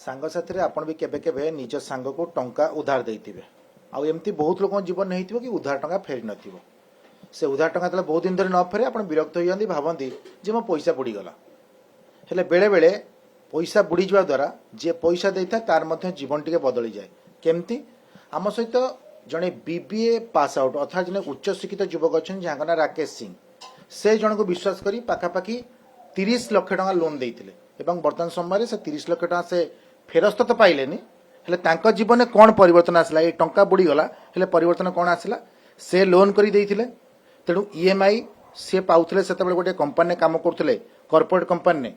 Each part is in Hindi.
सांग साथी आपण भी केबे केबे निज सांग को टंका उधार देइथिबे आ एमती बहुत लोक जीवन नहीं कि उधार टंका फेरी नथिबो से उधार टंका तले बहुत दिन धरि न फेरे आपण विरक्त हो जांदी भाबंती जे मो पैसा बुडी गला हेले बेले बेले पैसा बुडी जवा द्वारा जे पैसा देइथा तार मध्य जीवन टिके बदली जाए केमती आम सहित जड़े बीबीए पास आउट अर्थात जने उच्च शिक्षित युवक अच्छा जहाँ ना राकेश सिंह से जन को विश्वास करी पाखापाखि 30 लाख टका लोन देइथिले एवं वर्तमान समय से 30 लाख टका से फेरस्त तो पाइलेनी हेले तांको जीवन में कौन परिवर्तन आसला ये टंका बुड़ी गला हेले परिवर्तन कौन आसला से लोन करी देइथिले तेणु ईएमआई से पाउथिले सेतबेले गोटे कंपनी काम करथिले कॉर्पोरेट कंपनी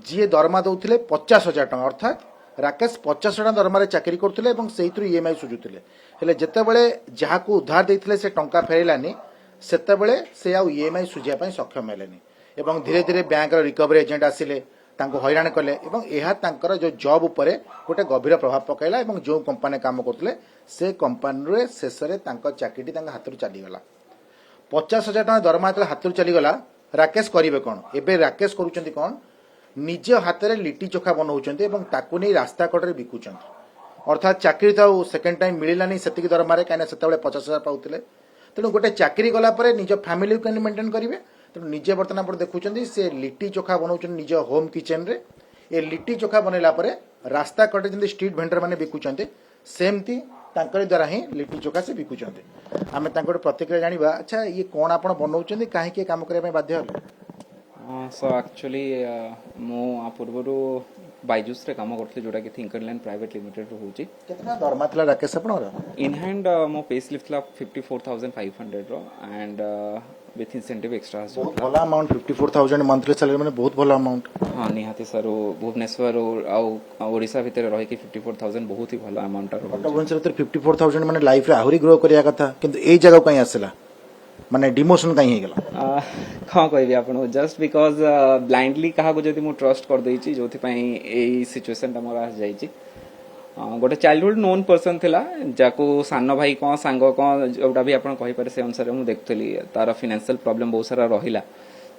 जी दरमा दउथिले 50,000 टका अर्थात राकेश 50,000 दरमा रे चाकरी करथिले एवं सेहितु ईएमआई सुजुथिले हेले जेतेबेले जहा को उधार देइथिले से टंका फेरेलानी सेतेबेले से आ ईएमआई सुझिया पई सक्षम हेलेनी एवं धीरे धीरे बैंक रिकवरी एजेंट आसिले तांको हैरान कले एवं यह तांकर जो जॉब उपरे गोटे गभीर प्रभाव पकैला एवं जो कंपनी काम करथिले से कंपनी रे शेष रे तांको चाकरीटी तांका हातरु चली गला 50,000 टका दरमा जेतले हातरु चली गला राकेश करिवे कोन एबे राकेश करूचंती कोन निज हाथ में लिट्टी चोखा बनाऊंट और ताकू नहीं रास्ता कड़े बिकुंट अर्थात चाकरी तो सेकेंड टाइम मिललानी से दरमार कहीं से 50,000 पाते तेणु गोटे चाकरी गलापर निज फैमिली को मेंटेन करेंगे तेणु निजे बर्तमान आप देखुं से लिट्टी चोखा बनाऊंट निज होम किचन रे ये लिट्टी चोखा बनैला रास्ता कड़े जमी स्ट्रीट भेंडर मैंने बिकुंट सेमती द्वारा ही लिट्टी चोखा से बिकुंट आम प्रतिक्रिया जाना अच्छा ये कौन आप बनाऊँ कहीं काम करने बाध्य सो एक्चुअली मो पूर्व बाइजुस रे काम करथि जोटा कि थिंकरलैंड प्राइवेट लिमिटेड होची केतना दरमा थला राकेश आपनर इन हैंड मो पे स्लिप थला 54,500 रो एंड विथ इंसेंटिव एक्स्ट्रा बहुत भला अमाउंट 54,000 मंथली सैलरी माने बहुत भला अमाउंट हां निहाती सर भुवनेश्वर आ ओडिसा भितर रहि कि 54,000 बहुत ही भला अमाउंट रो भुवनेश्वर भितर 54,000 माने लाइफ रे आहुरी ग्रो करिया कथा किंतु एई जगह कहीं आसला माने डिमोशन कहीं हे गेला कौन कहबी आपन जस्ट बिकॉज ब्लाइंडली कहा को जदि मु ट्रस्ट कर देछि जोथि पई एई सिचुएशन त मोर आस जाइछि गोटे चाइल्डहुड नोन पर्सन थिला जाको सान भाई कौन सांग कौन जोटा भी आपन कहि पारे से अनुसार मु देखथली तार फाइनेंशियल प्रॉब्लम बहुत सारा रहिला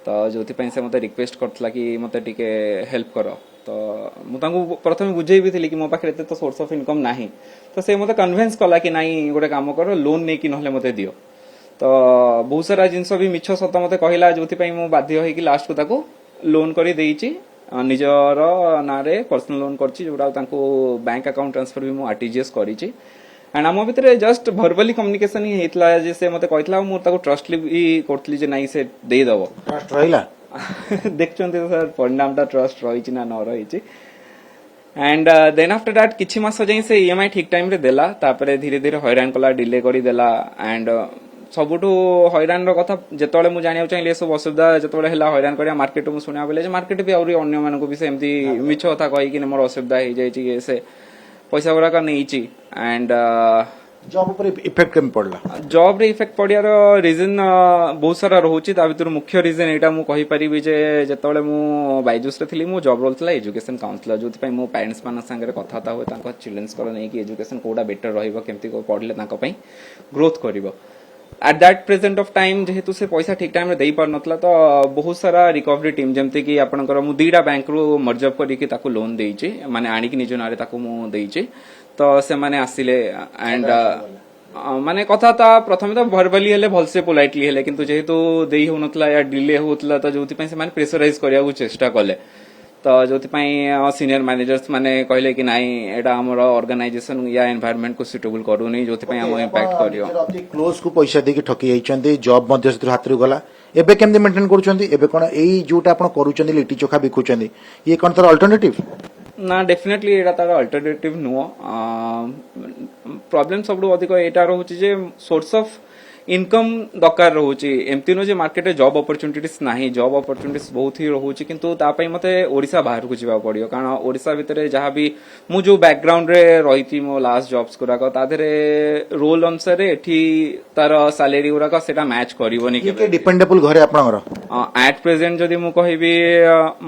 तो जोथि पई से मते रिक्वेस्ट करथला कि मते टिके हेल्प करो तो मु तांको प्रथम बुझेई भी थिली कि मो पाखरे तो सोर्स ऑफ इनकम नाही तो से मते कन्विंस कला कि नाही गोटे काम करो लोन नै कि नहले मते दियो तो बहुत सारा जिनस भी मिछ सत मते कहला जोथि मु बाध्य होई कि लास्ट को ताको लोन करी देइछि निजर नारे पर्सनल लोन करछि जोटा ताको बैंक अकाउंट ट्रांसफर भी मु आरटीजीएस करिछि एंड आम भितर जस्ट वर्बली कम्युनिकेशन ही हेतला जे से मते कहतला मु ताको ट्रस्टली भी करथली जे नाही से दे दबो ट्रस्ट रहिला देखचंती सर परिणामटा ट्रस्ट रहिछि ना न रहिछि एंड देन आफ्टर दैट किछि मास जाई से ईएमआई ठीक टाइम रे देला तापरे धीरे धीरे हैरान कला डिले करी देला एंड सबुठू हैरान कथा जिते मुझे जाना चाहिए सब असुविधा जो है हैरान करा मार्केट में शुणा बेले मार्केट भी आउरी अन्य मानक भी सेमती मिछ कथा कहीकि मोर असुविधा हो जाए से पैसा गुड़ाक नहीं एंड जॉब पर इफेक्ट केम पड़ला जॉब रे इफेक्ट पड़ियार रीजन बहुत सारा रोची ता भीतर मुख्य रीजन एटा मु कहि परिबी जे जतबेले मु बाइजुस रे थिली मु जॉब रोल थला एजुकेशन काउंसलर जोति पई मो पेरेंट्स मान संगे कथा होय तांको चिल्ड्रन्स को नै कि एजुकेशन कोडा बेटर रहइबो केमती को पढले तांको पई ग्रोथ करिवो at that present of time जेहेतु से पैसा ठीक टाइम दे पार नथला तो बहुत सारा रिकवरी टीम जमती कि आपनकर मु दीडा बैंक रो मर्जअप करिकि ताको लोन देइछि माने आनी कि निज नारे ताको मु देइछि तो से माने आसिले एंड माने कथा ता प्रथमे तो वर्बली हेले भलसे पोलाइटली हेले किंतु जेहेतु देई होनथला या डिले होतला तो जोति पई से माने प्रेशराइज करिया को चेष्टा कले तो जो सीनियर मैनेजर्स माने कहले कि नाई एटा हमर ऑर्गेनाइजेशन या एनवायरनमेंट को सुटेबल करू नहीं जो हम इंपैक्ट करियो अति क्लोज को पैसा देके ठकी जाइछन्ती जॉब मध्य से हाथ गला एबे केमते मेंटेन करूछन्ती एबे कोन एई जोटा आपण करूछन्ती लिट्टी चोखा बिकुछन्ती ये कोन तर अल्टरनेटिव ना डेफिनेटली एटा तार अल्टरनेटिव नुओ प्रॉब्लम सबडू अधिक एटा रहउची जे सोर्स ऑफ इनकम दरकार रोचे एमती नो जे मार्केट रे जॉब अपॉर्चुनिटीज नाही जॉब अपॉर्चुनिटीज बहुत ही रोचे किंतु ता पई मते ओडिसा बाहर को जीवा पड़ियो कारण ओडिसा भितरे जहां भी मु जो बैकग्राउंड रे रहिती मो लास्ट जॉब्स गुरा को तादरे रोल अनुसार एठी तार सैलरी गुरा को सेटा मैच करिवोनी के डिपेंडेबल घरे आपनगर एट प्रेजेंट जदी मु कहिबी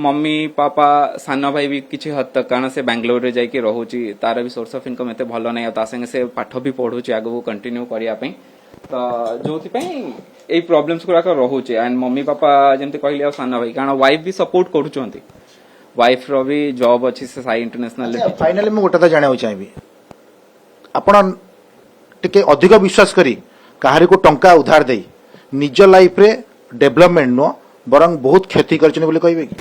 मम्मी पापा सानो भाई भी किछि हद तक कारण से बेंगलोर रे जाई के रहउची तार भी सोर्स ऑफ इनकम एते भलो नै ता संगे से पाठ भी पढुची आगु कंटिन्यू करिया पई तो जो प्रॉब्लम्स गुड़ाक रोचे एंड मम्मी पापा जमी कहले सान भाई कारण वाइफ भी सपोर्ट करुँच वाइफ रो भी जॉब अच्छी से साई इंटरनेशनल फाइनाली ମୁଁ ଗୋଟେ କଥା ଜାଣିବାକୁ ଚାହିଁବି ଆପଣ ଟିକେ ଅଧିକ ବିଶ୍ୱାସ କରି କାହାରିକୁ ଟଙ୍କା ଉଧାର ଦେଇ ନିଜ ଲାଇଫରେ ଡେଭଲପମେଣ୍ଟ ନୁହଁ ବରଂ ବହୁତ କ୍ଷତି କରିଛନ୍ତି ବୋଲି କହିବେ କି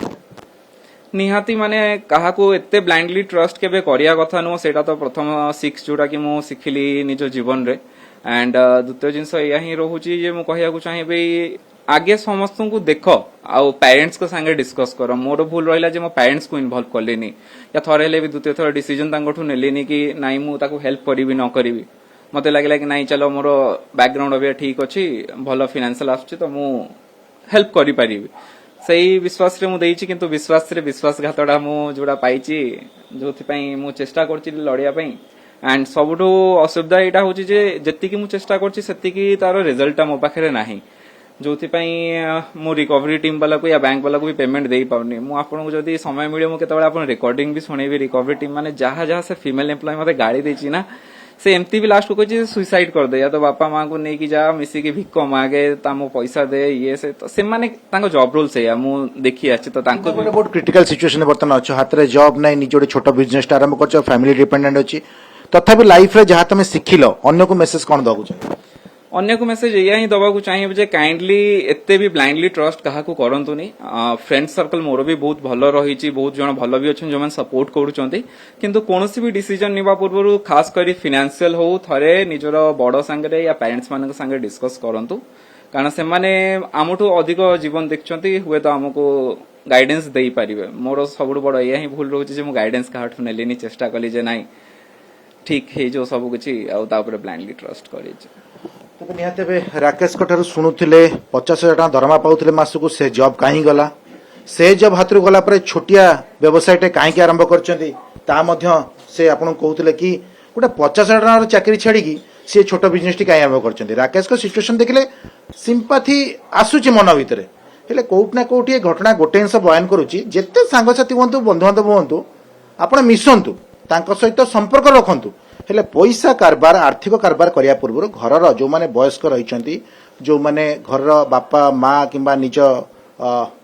निहाती माने काहाको एते ब्लाइंडली ट्रस्ट केबे करिया कथा नुह सेटा तो प्रथम सिक्स जोटा कि मु सिखिली निज जीवन रे एंड द्वितीय जिनस या ही रहूची जे मु कहिया को चाहेबे आगे समस्त को देख आउ पेरेंट्स को संगे डिस्कस कर मोर भूल रहिला जे मो पेरेंट्स को इन्वॉल्व करलेनी या थरे ले भी द्वितीय थर डिसीजन तांगठु नेलेनी कि नाइ मु ताको हेल्प करिवि न करिवि मते लागला कि नाइ चलो मोर बैकग्राउंड अबे ठीक अछि भलो फाइनेंशियल आछी तो मु हेल्प करि परिबि सही विश्वास रे मु देइछि किंतु विश्वास रे विश्वासघातडा मु जोडा पाइछि जोथि पई मु चेष्टा करछि लड़िया पई एंड सबुठो असुविधा एटा होछि जे जति कि मु चेष्टा करछि सेति कि तारो रिजल्ट मो पाखरे नाही जोथि पई मु रिकवरी टीम वाला को या बैंक वाला को भी पेमेंट देई पाउनी मु आपन को जदी समय मिले मु केतबेला आपन रिकॉर्डिंग भी सुनेबी रिकवरी टीम माने जहा जहा से फीमेल एम्प्लॉय मते गाड़ी देछि ना से एमती भी लास्ट को कहि सुसाइड कर दे या तो बापा मां को नै कि जा मिसी के भिक मागे तामो पैसा दे ये से तो से माने तांको जॉब रोल से या मु देखि आछि तो तांको ଗୋଟେ ବହୁତ କ୍ରିଟିକାଲ ସିଚୁଏସନ ବର୍ତ୍ତମାନ ଅଛ ହାତରେ ଜବ୍ ନାହିଁ ନିଜ ଗୋଟେ ଛୋଟ ବିଜନେସ ଟା ଆରମ୍ଭ କରିଛ ଫ୍ୟାମିଲି डिपेंडेंट ଅଛି ତଥାପି ଲାଇଫ ରେ ଯାହା ତମେ ଶିଖିଲ ଅନ୍ୟକୁ ମେସେଜ କଣ ଦବାକୁ ଚାହ अन्य को मेसेज या ही दबा को चाहिए जे काइंडली एते भी ब्लाइंडली ट्रस्ट कहा को करंतुनी फ्रेंड सर्कल मोर भी बहुत भलो रही बहुत जन भलो भी अच्छन जो मन सपोर्ट करूचंती किंतु कोनोसी भी डिसीजन निबा पूर्व खास करी फाइनेंशियल हो थरे निजर बड़ संगे या पेरेंट्स मान संगे डिस्कस करंतु कारण से माने आमठू अधिक जीवन देखचंती हुए तो हमको गाइडेंस देई परिबे मोर सबुठ बड़ या ही भूल रहउची जे मु गाइडेंस काहाठू नेलेनी चेष्टा कली जे नाही ठीक हे जो सब किछि आ तापर ब्लाइंडली ट्रस्ट करी तेज निहत राकेश शुणुले 50,000 टका दरमा पाउले मासकू से जॉब कहीं गला से जॉब हाथ गला पर छोटिया व्यवसायटे कहीं आरंभ कर से आपन कहते कि गोटे 50,000 टका चाकरी छाड़ी सी छोट बिजनेस टी कहीं आरंभ कर राकेश को सिचुएशन देखले सिंपाथी आसूची मन भितर हेले कोउट ना कोउट ये घटना गोटे जिनस बयान करुच्ची जिते सांगसाथी हूँ बंधु बांधव हूँ आपण मिशंतु सहित संपर्क रखु हेले पैसा कारबार आर्थिक कारबार करिया पूर्व घर जो माने वयस्क रही जो माने घर बापा माँ किंबा निज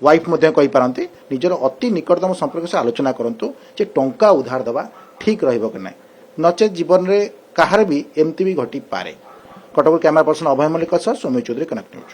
वाइफ मध्य कहि पारंती निजर अति निकटतम संपर्क से आलोचना करंतु जे टंका उधार दवा ठीक रहइबो कि नै नचे जीवन रे काहार भी एमती भी घटी पारे कटक कैमरा पर्सन अभय मल्लिक सह सौम्य चौधरी कनेक्ट न्यूज।